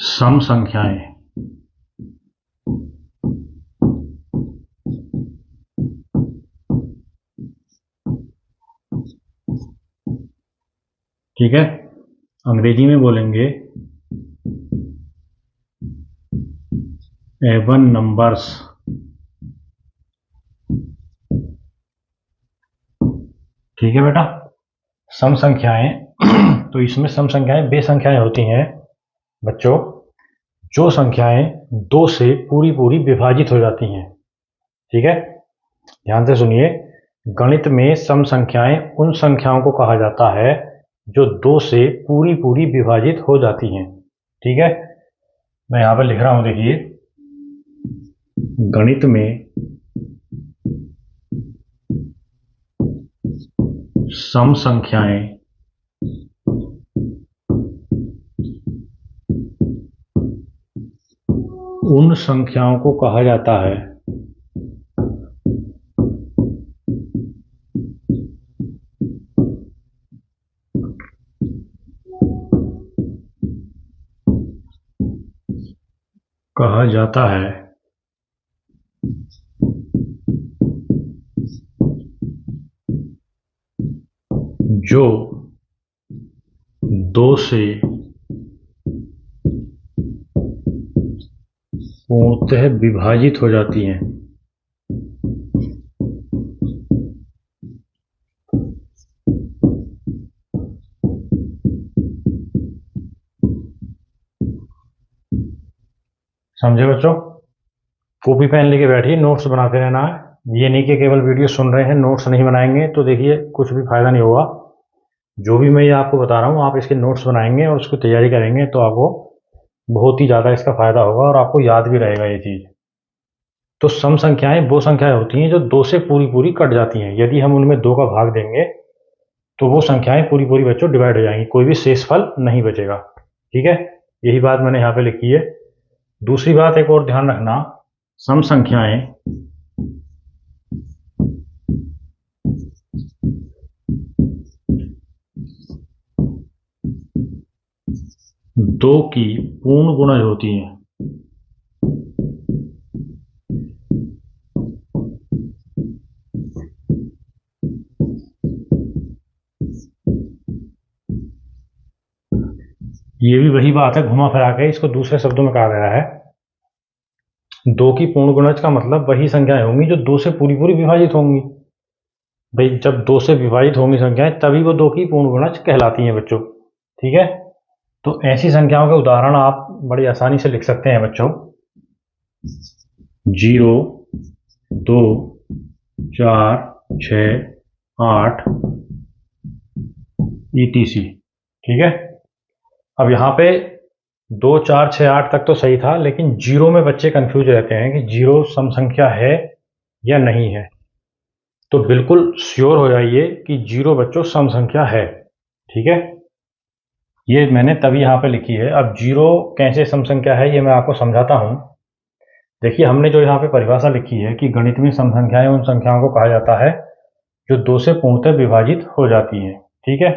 सम संख्याएं ठीक है, अंग्रेजी में बोलेंगे एवन नंबर्स। ठीक है बेटा, सम संख्याएं तो इसमें सम संख्याएं वे संख्याएं होती हैं बच्चों जो संख्याएं दो से पूरी पूरी विभाजित हो जाती हैं। ठीक है, ध्यान से सुनिए, गणित में सम संख्याएं उन संख्याओं को कहा जाता है जो दो से पूरी पूरी विभाजित हो जाती हैं। ठीक है, मैं यहां पर लिख रहा हूं, देखिए, गणित में सम संख्याएं उन संख्याओं को कहा जाता है जो दो से पूर्णतः विभाजित हो जाती हैं। समझे बच्चों? कॉपी पेन लेके बैठिए, नोट्स बनाते रहना है। ये नहीं कि केवल वीडियो सुन रहे हैं, नोट्स नहीं बनाएंगे तो देखिए कुछ भी फायदा नहीं होगा। जो भी मैं ये आपको बता रहा हूँ, आप इसके नोट्स बनाएंगे और उसकी तैयारी करेंगे तो आपको बहुत ही ज़्यादा इसका फायदा होगा और आपको याद भी रहेगा ये चीज़। तो सम संख्याएं वो संख्याएं होती हैं जो दो से पूरी पूरी कट जाती हैं। यदि हम उनमें दो का भाग देंगे तो वो संख्याएं पूरी पूरी बच्चों डिवाइड हो जाएंगी, कोई भी शेषफल नहीं बचेगा। ठीक है, यही बात मैंने यहाँ पे लिखी है। दूसरी बात एक और ध्यान रखना, सम संख्याएं दो की पूर्ण गुणज होती हैं। ये भी वही बात है, घुमा फिरा के इसको दूसरे शब्दों में कहा गया है। दो की पूर्ण गुणज का मतलब वही संख्याएं होंगी जो दो से पूरी पूरी विभाजित होंगी। भाई जब दो से विभाजित होंगी संख्याएं तभी वो दो की पूर्ण गुणज कहलाती हैं बच्चों। ठीक है, तो ऐसी संख्याओं के उदाहरण आप बड़ी आसानी से लिख सकते हैं बच्चों। 0, 2, 4, 6, 8 ETC। ठीक है, अब यहाँ पे 2, 4, 6, 8 तक तो सही था, लेकिन जीरो में बच्चे कंफ्यूज रहते हैं कि जीरो सम संख्या है या नहीं है। तो बिल्कुल श्योर हो जाइए कि जीरो बच्चों सम संख्या है। ठीक है, ये मैंने तभी यहाँ पे लिखी है। अब जीरो कैसे सम संख्या है ये मैं आपको समझाता हूँ। देखिए, हमने जो यहाँ पे परिभाषा लिखी है कि गणित में सम संख्याएं उन संख्याओं को कहा जाता है जो दो से पूर्णतः विभाजित हो जाती हैं। ठीक है,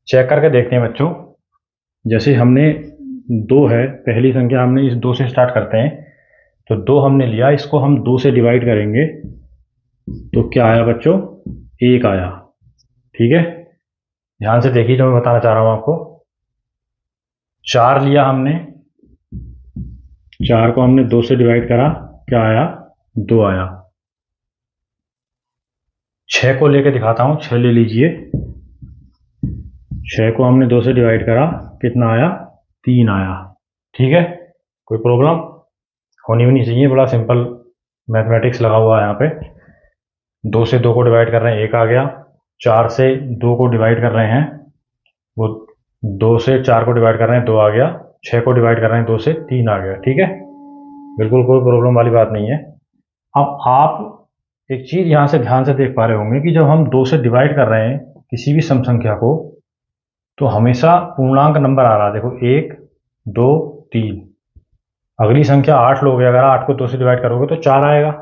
चेक करके देखते हैं बच्चों। जैसे हमने दो है, पहली संख्या हमने इस दो से स्टार्ट करते हैं, तो दो हमने लिया, इसको हम दो से डिवाइड करेंगे तो क्या आया बच्चों? एक आया। ठीक है, ध्यान से देखिए जो मैं बताना चाह रहा हूं आपको। चार लिया हमने, चार को हमने दो से डिवाइड करा, क्या आया? दो आया। छह को लेके दिखाता हूं, छह ले लीजिए। छह को हमने दो से डिवाइड करा, कितना आया? तीन आया। ठीक है, कोई प्रॉब्लम होनी भी नहीं चाहिए, बड़ा सिंपल मैथमेटिक्स लगा हुआ है यहाँ पे। दो से दो को डिवाइड कर रहे हैं, एक आ गया। चार से दो को डिवाइड कर रहे हैं, वो दो से चार को डिवाइड कर रहे हैं, दो आ गया। छः को डिवाइड कर रहे हैं, दो से तीन आ गया। ठीक है, बिल्कुल कोई प्रॉब्लम वाली बात नहीं है। अब आप एक चीज़ यहाँ से ध्यान से देख पा रहे होंगे कि जब हम दो से डिवाइड कर रहे हैं किसी भी सम संख्या को, तो हमेशा पूर्णांक नंबर आ रहा है। देखो, एक, दो, तीन। अगली संख्या आठ लोगे, अगर आठ को दो से डिवाइड करोगे तो चार आएगा।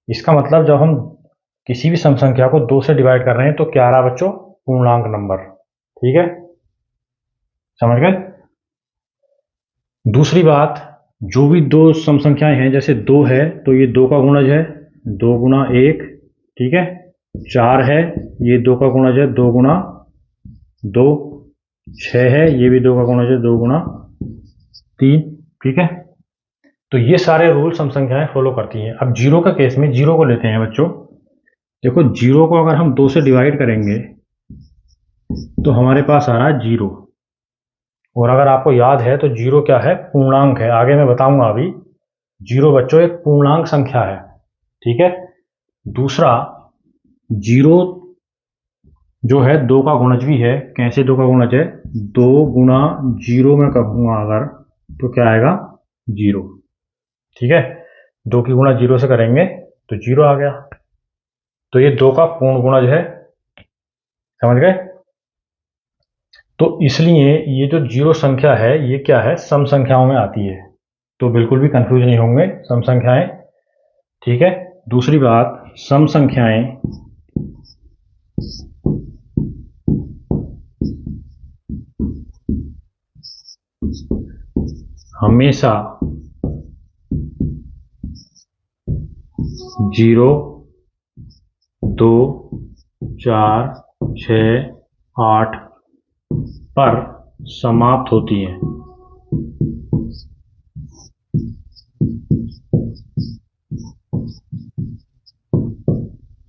इसका मतलब जब हम किसी भी सम संख्या को दो से डिवाइड कर रहे हैं तो क्या आ रहा बच्चों? पूर्णांक नंबर। ठीक है, समझ गए? दूसरी बात, जो भी दो सम संख्याएं हैं, जैसे 2 है तो ये 2 का गुणज है, 2 गुना 1, ठीक है। 4 है, ये 2 का गुणज है, 2 गुना 2। 6 है, ये भी 2 का गुणज है, 2 गुना 3, ठीक है। तो ये सारे रूल सम संख्याएं फॉलो करती हैं। अब जीरो का केस में जीरो को लेते हैं बच्चों। देखो, जीरो को अगर हम 2 से डिवाइड करेंगे तो हमारे पास आ रहा है 0। और अगर आपको याद है तो जीरो क्या है? पूर्णांक है। आगे मैं बताऊंगा अभी। जीरो बच्चों एक पूर्णांक संख्या है, ठीक है। दूसरा, जीरो जो है 2 का गुणज भी है। कैसे 2 का गुणज है? 2 गुना जीरो में कहूंगा अगर, तो क्या आएगा? 0, ठीक है। 2 की गुणा 0 से करेंगे तो 0 आ गया। तो ये 2 का पूर्ण गुणज है, समझ गए। तो इसलिए ये जो जीरो संख्या है ये क्या है? सम संख्याओं में आती है। तो बिल्कुल भी कंफ्यूज नहीं होंगे सम संख्याएं, ठीक है। दूसरी बात, सम संख्याएं हमेशा 0, 2, 4, 6, 8 पर समाप्त होती हैं।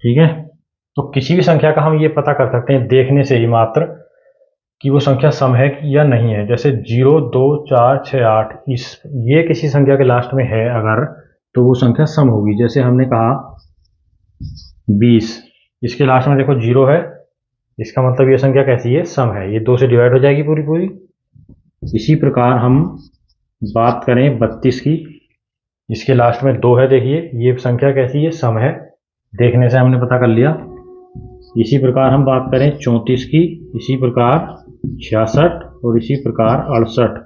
ठीक है। तो किसी भी संख्या का हम ये पता कर सकते हैं देखने से ही मात्र कि वो संख्या सम है या नहीं है। जैसे 0, 2, 4, 6, 8 ये किसी संख्या के लास्ट में है अगर, तो वो संख्या सम होगी। जैसे हमने कहा 20, इसके लास्ट में देखो 0 है, इसका मतलब ये संख्या कैसी है? सम है। ये 2 से डिवाइड हो जाएगी पूरी पूरी। इसी प्रकार हम बात करें 32 की, इसके लास्ट में 2 है, देखिए ये संख्या कैसी है? सम है। देखने से हमने पता कर लिया। इसी प्रकार हम बात करें 34 की, इसी प्रकार 66 और इसी प्रकार 68।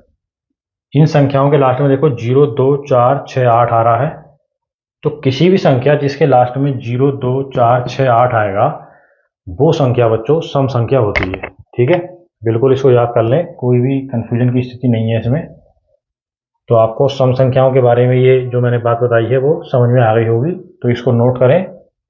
इन संख्याओं के लास्ट में देखो 0, 2, 4, 6, 8 आ रहा है। तो किसी भी संख्या जिसके लास्ट में 0, 2, 4, 6, 8 आएगा, वो संख्या बच्चों सम संख्या होती है, ठीक है। बिल्कुल इसको याद कर लें, कोई भी कंफ्यूजन की स्थिति नहीं है इसमें। तो आपको सम संख्याओं के बारे में ये जो मैंने बात बताई है वो समझ में आ गई होगी, तो इसको नोट करें।